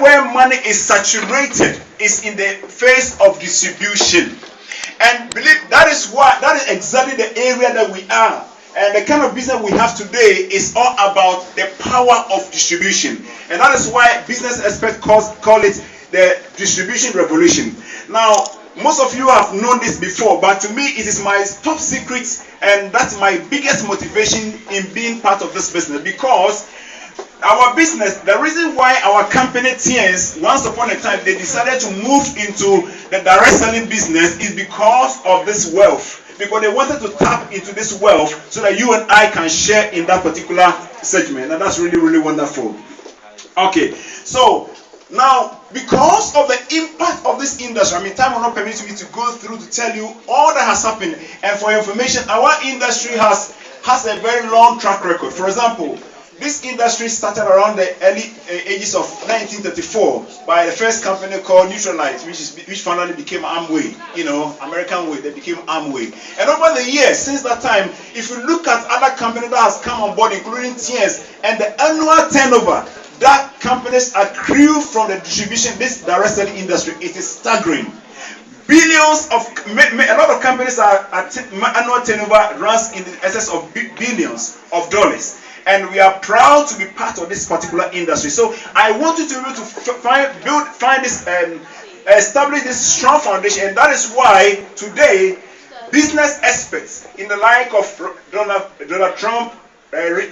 where money is saturated is in the phase of distribution. And believe that is exactly the area that we are. And the kind of business we have today is all about the power of distribution. And that is why business experts call it the distribution revolution. Now, most of you have known this before, but to me it is my top secret, and that's my biggest motivation in being part of this business. Because our business, the reason why our company Tiens, once upon a time they decided to move into the direct selling business is because of this wealth. Because they wanted to tap into this wealth so that you and I can share in that particular segment. And that's really, really wonderful. Okay, so now, because of the impact of this industry, time will not permit me to go through to tell you all that has happened. And for your information, our industry has a very long track record. For example, this industry started around the early ages of 1934 by the first company called Neutralite, which finally became Amway. American Way, they became Amway. And over the years, since that time, if you look at other companies that has come on board, including Tiens, and the annual turnover that companies accrue from the distribution, this direct selling industry, it is staggering. Billions of, a lot of companies annual turnover runs in the excess of billions of dollars. And we are proud to be part of this particular industry. So I want you to be able to establish this strong foundation, and that is why today business experts in the like of Donald Trump, Robert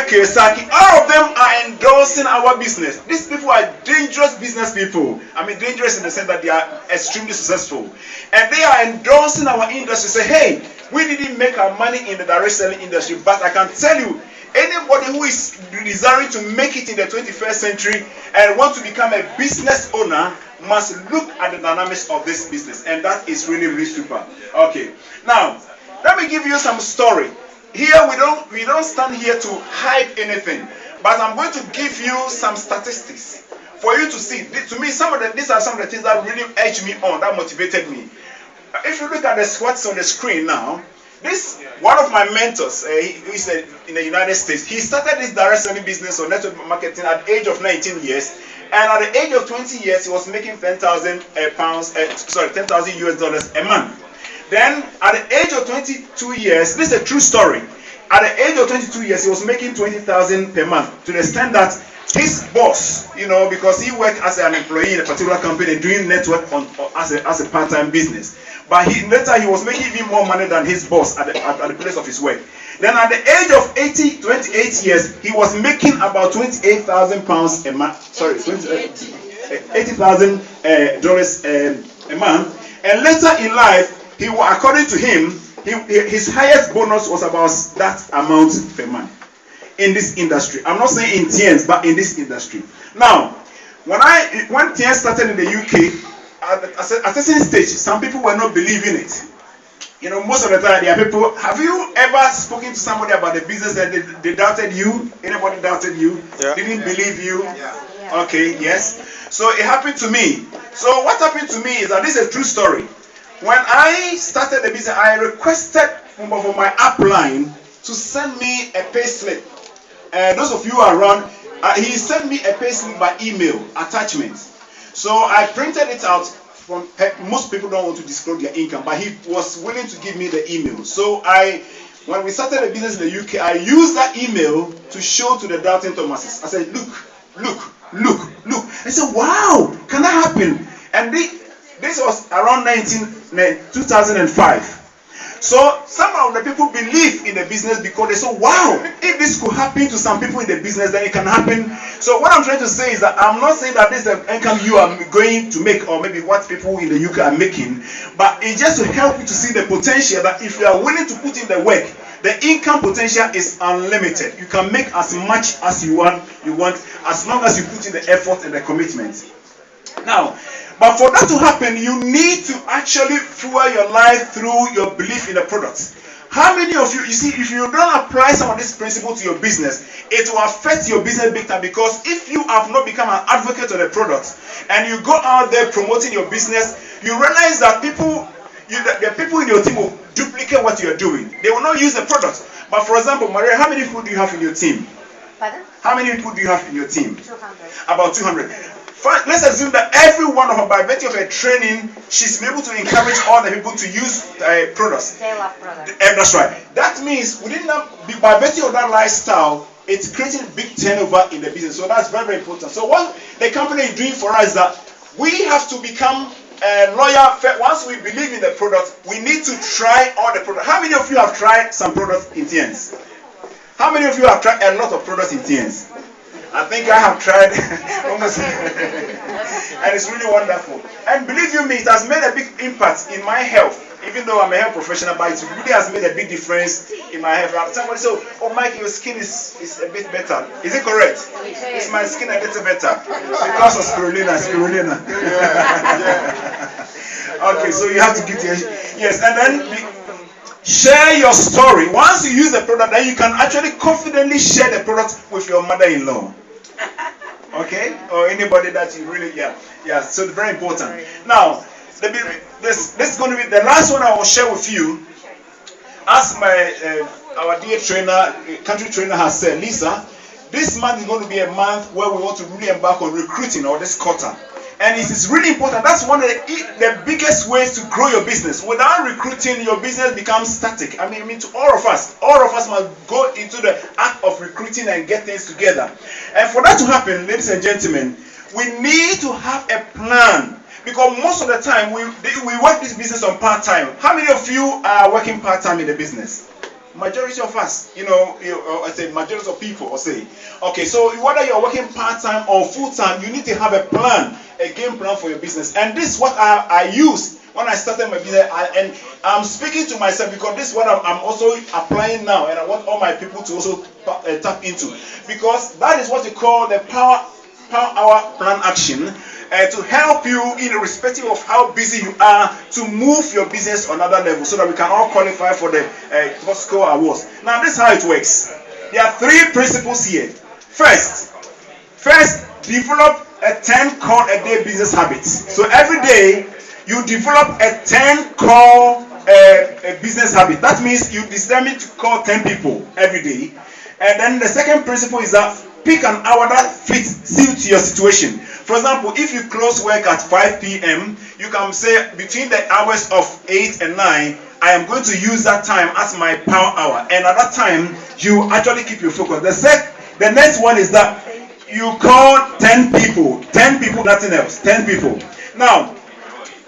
Kiyosaki, all of them are endorsing our business. These people are dangerous business people. Dangerous in the sense that they are extremely successful. And they are endorsing our industry. Say, hey, we didn't make our money in the direct selling industry, but I can tell you, anybody who is desiring to make it in the 21st century and want to become a business owner must look at the dynamics of this business. And that is really, really super. Okay. Now, let me give you some story. Here we don't stand here to hype anything, but I'm going to give you some statistics for you to see. To me, these are some of the things that really edged me on, that motivated me. If you look at what's on the screen now, this one of my mentors, he's in the United States. He started this direct selling business or network marketing at the age of 19 years, and at the age of 20 years, he was making 10,000 $10,000 a month. Then, at the age of 22 years, this is a true story. At the age of 22 years, he was making 20,000 per month, to the extent that his boss, because he worked as an employee in a particular company doing network as a part-time business. But later he was making even more money than his boss at the place of his work. Then at the age of 28 years, he was making about £28,000 a month. Sorry, $80,000 a month. And later in life, according to him, his highest bonus was about that amount per month in this industry. I'm not saying in Tiens, but in this industry. Now, when Tiens started in the UK, at a certain stage, some people were not believing it. Most of the time, there are people. Have you ever spoken to somebody about the business and they doubted you? Anybody doubted you? Yeah. Didn't believe you? Yeah. Okay, yes. So it happened to me. So what happened to me is that this is a true story. When I started the business, I requested from my upline to send me a pay slip. Those of you who are around, he sent me a pay slip by email attachment. So I printed it out. Most people don't want to disclose their income, but he was willing to give me the email. So when we started the business in the UK, I used that email to show to the doubting Thomases. I said, look. I said, wow, can that happen? And this was around 2005. So some of the people believe in the business because they say, wow, if this could happen to some people in the business, then it can happen. So what I'm trying to say is that I'm not saying that this is the income you are going to make or maybe what people in the UK are making, but it's just to help you to see the potential that if you are willing to put in the work, the income potential is unlimited. You can make as much as you want as long as you put in the effort and the commitment. Now, but for that to happen, you need to actually fuel your life through your belief in the product. How many of you see, if you don't apply some of this principle to your business, it will affect your business big time, because if you have not become an advocate of the product and you go out there promoting your business, you realize that the people in your team will duplicate what you're doing. They will not use the product. But for example, Maria, how many people do you have in your team? Pardon? How many people do you have in your team? 200. About 200. Fine, let's assume that every one of her, by virtue of her training, she's been able to encourage all the people to use products. They love products. That's right. That means within that, by virtue of that lifestyle, it's creating big turnover in the business. So that's very, very important. So what the company is doing for us is that we have to become loyal. Once we believe in the product, we need to try all the products. How many of you have tried some products in Tiens? How many of you have tried a lot of products in Tiens? I think I have tried almost, and it's really wonderful. And believe you me, it has made a big impact in my health. Even though I'm a health professional, but it really has made a big difference in my health. Somebody said, "Oh, Mike, your skin is a bit better." Is it correct? Is my skin a little better because of spirulina? Okay, so you have to get your yes, and then share your story. Once you use the product, then you can actually confidently share the product with your mother-in-law. Okay? Or anybody that you really, yeah. So it's very important. Now, this is going to be the last one I will share with you. As our dear trainer, country trainer has said, Lisa, this month is going to be a month where we want to really embark on recruiting, or this quarter. And it is really important. That's one of the biggest ways to grow your business. Without recruiting, your business becomes static. I mean to all of us must go into the act of recruiting and get things together. And for that to happen, ladies and gentlemen, we need to have a plan. Because most of the time, we work this business on part-time. How many of you are working part-time in the business? Majority of us, I say majority of people, okay, so whether you're working part-time or full-time, you need to have a plan, a game plan for your business. And this is what I used when I started my business, and I'm speaking to myself because this is what I'm also applying now, and I want all my people to also tap into, because that is what you call the power hour plan action. To help you, irrespective of how busy you are, to move your business on another level, so that we can all qualify for the Costco awards. Now, this is how it works. There are 3 principles here. First, develop a 10 call a day business habit. So every day, you develop a 10 call a business habit. That means you determine to call 10 people every day. And then the second principle is that pick an hour that suits your situation. For example, if you close work at 5 p.m., you can say between the hours of 8 and 9, I am going to use that time as my power hour. And at that time, you actually keep your focus. The next one is that you call 10 people. 10 people, nothing else. 10 people. Now,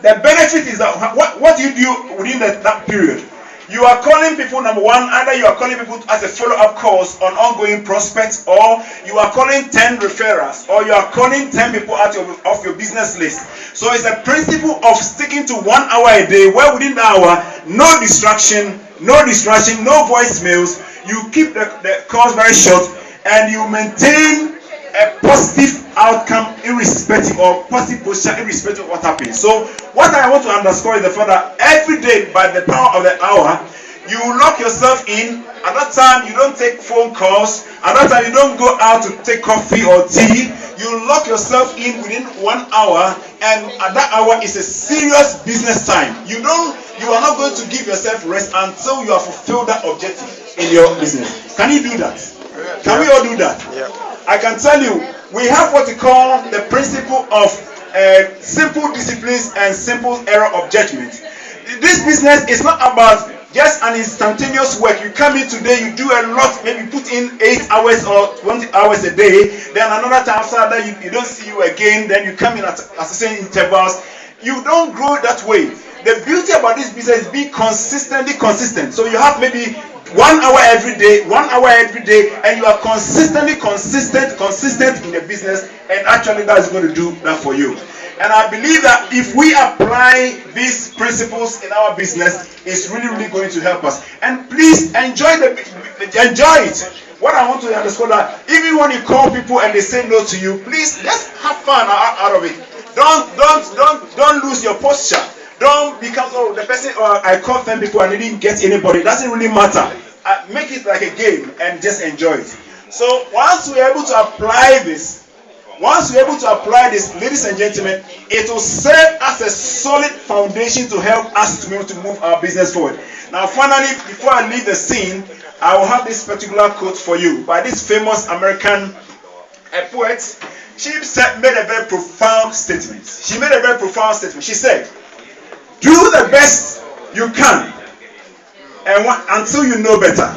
the benefit is that what do you do within that period? You are calling people, number one, either you are calling people as a follow-up calls on ongoing prospects, or you are calling 10 referrals, or you are calling 10 people out of your business list. So it's a principle of sticking to 1 hour a day, where within the hour, no distraction, no voicemails. You keep the calls very short, and you maintain a positive outcome irrespective of positive posture, irrespective of what happens. So what I want to underscore is the fact that every day, by the power of the hour, you lock yourself in. At that time, you don't take phone calls. At that time, you don't go out to take coffee or tea. You lock yourself in within 1 hour, and at that hour is a serious business time. You are not going to give yourself rest until you have fulfilled that objective in your business. Can you do that? Can we all do that? Yeah. I can tell you, we have what we call the principle of simple disciplines and simple error of judgment. This business is not about just an instantaneous work. You come in today, you do a lot, maybe put in 8 hours or 20 hours a day, then another time after that you don't see you again, then you come in at certain intervals. You don't grow that way. The beauty about this business is being consistently consistent. So you have maybe 1 hour every day, and you are consistently consistent in the business, and actually that is going to do that for you. And I believe that if we apply these principles in our business, it's really, really going to help us. And please enjoy it. What I want to underscore that even when you call people and they say no to you, please just have fun out of it. Don't lose your posture. Don't become the person. I called 10 people and I didn't get anybody. It doesn't really matter. Make it like a game and just enjoy it. So once we're able to apply this, Once you're able to apply this, ladies and gentlemen, it will serve as a solid foundation to help us to be able to move our business forward. Now, finally, before I leave the scene, I will have this particular quote for you by this famous American poet. She made a very profound statement. She said, "Do the best you can, and until you know better.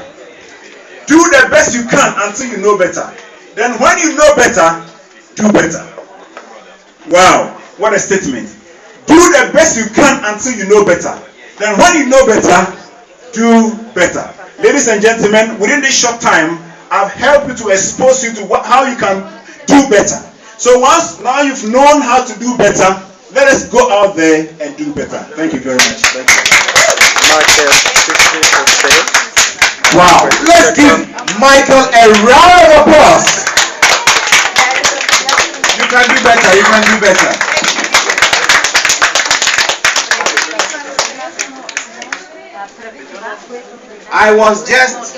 Do the best you can until you know better. Then, when you know better, do better." Wow, what a statement! Do the best you can until you know better. Then, when you know better, do better. Ladies and gentlemen, within this short time, I've helped you to expose you to how you can do better. So once now you've known how to do better, let us go out there and do better. Thank you very much. Thank you. Wow. Let's give Michael a round of applause. You can do better. You can do better. I was just